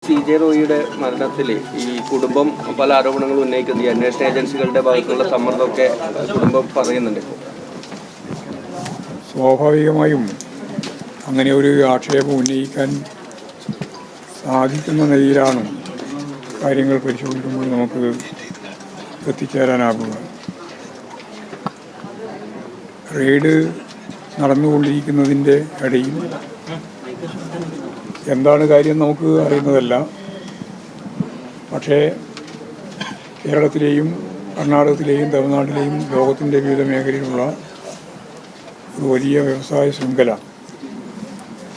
CJ റോയിയുടെ മരണത്തിൽ ഈ കുടുംബം പല ആരോപണങ്ങളും ഉന്നയിക്കുന്നത് ഈ അന്വേഷണ ഏജൻസികളുടെ ഭാഗത്തുള്ള സമ്മർദ്ദമൊക്കെ കുടുംബം പറയുന്നുണ്ട്. സ്വാഭാവികമായും അങ്ങനെ ഒരു ആക്ഷേപം ഉന്നയിക്കാൻ സാധിക്കുന്ന നിലയിലാണ് കാര്യങ്ങൾ പരിശോധിക്കുമ്പോൾ നമുക്ക് എത്തിച്ചേരാനാകുക. റെയ്ഡ് നടന്നുകൊണ്ടിരിക്കുന്നതിൻ്റെ ഇടയിൽ എന്താണ് കാര്യം നമുക്ക് അറിയുന്നതല്ല. പക്ഷേ കേരളത്തിലെയും കർണാടകത്തിലെയും തമിഴ്നാട്ടിലെയും ലോകത്തിൻ്റെ വിവിധ മേഖലയിലുള്ള ഒരു വലിയ വ്യവസായ ശൃംഖല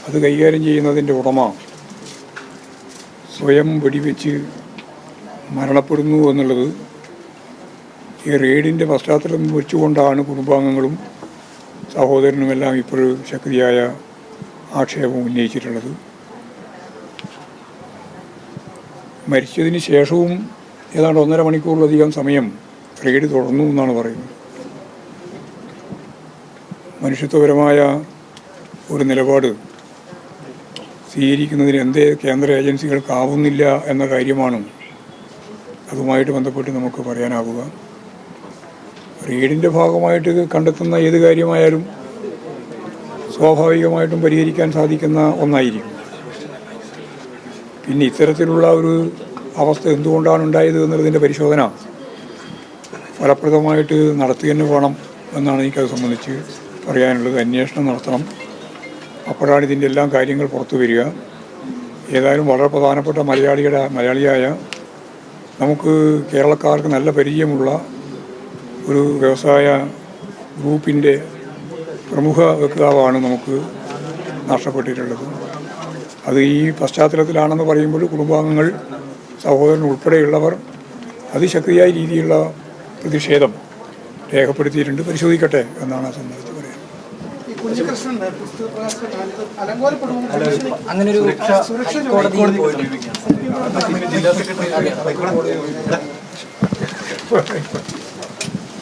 അത് കൈകാര്യം ചെയ്യുന്നതിൻ്റെ ഉടമ സ്വയം വെടിവെച്ച് മരണപ്പെടുന്നു എന്നുള്ളത് ഈ റെയ്ഡിൻ്റെ പശ്ചാത്തലം വെച്ചുകൊണ്ടാണ് കുടുംബാംഗങ്ങളും സഹോദരനുമെല്ലാം ഇപ്പോൾ ശക്തിയായ ആക്ഷേപം ഉന്നയിച്ചിട്ടുള്ളത്. മരിച്ചതിന് ശേഷവും ഏതാണ്ട് 1.5 മണിക്കൂറിലധികം സമയം റെയ്ഡ് തുടർന്നു എന്നാണ് പറയുന്നത്. മനുഷ്യത്വപരമായ ഒരു നിലപാട് സ്വീകരിക്കുന്നതിന് എന്തേ കേന്ദ്ര ഏജൻസികൾക്കാവുന്നില്ല എന്ന കാര്യമാണ് അതുമായിട്ട് ബന്ധപ്പെട്ട് നമുക്ക് പറയാനാവുക. റെയ്ഡിൻ്റെ ഭാഗമായിട്ട് കണ്ടെത്തുന്ന ഏത് കാര്യമായാലും സ്വാഭാവികമായിട്ടും പരിഹരിക്കാൻ സാധിക്കുന്ന ഒന്നായിരിക്കും. പിന്നെ ഇത്തരത്തിലുള്ള ഒരു അവസ്ഥ എന്തുകൊണ്ടാണ് ഉണ്ടായത് എന്നുള്ളതിൻ്റെ പരിശോധന ഫലപ്രദമായിട്ട് നടത്തുക തന്നെ വേണം എന്നാണ് എനിക്കത് സംബന്ധിച്ച് പറയാനുള്ളത്. അന്വേഷണം നടത്തണം. അപ്പോഴാണ് ഇതിൻ്റെ എല്ലാം കാര്യങ്ങൾ പുറത്തു വരിക. ഏതായാലും വളരെ പ്രധാനപ്പെട്ട മലയാളിയായ നമുക്ക് കേരളക്കാർക്ക് നല്ല പരിചയമുള്ള ഒരു വ്യവസായ ഗ്രൂപ്പിൻ്റെ പ്രമുഖ വക്താവാണ് നമുക്ക് നഷ്ടപ്പെട്ടിട്ടുള്ളത്. അത് ഈ പശ്ചാത്തലത്തിലാണെന്ന് പറയുമ്പോൾ കുടുംബാംഗങ്ങൾ, സഹോദരൻ ഉൾപ്പെടെയുള്ളവർ അതിശക്തിയായ രീതിയിലുള്ള പ്രതിഷേധം രേഖപ്പെടുത്തിയിട്ടുണ്ട്. പരിശോധിക്കട്ടെ എന്നാണ് ആ സംബന്ധിച്ച് പറയാൻ. അങ്ങനെ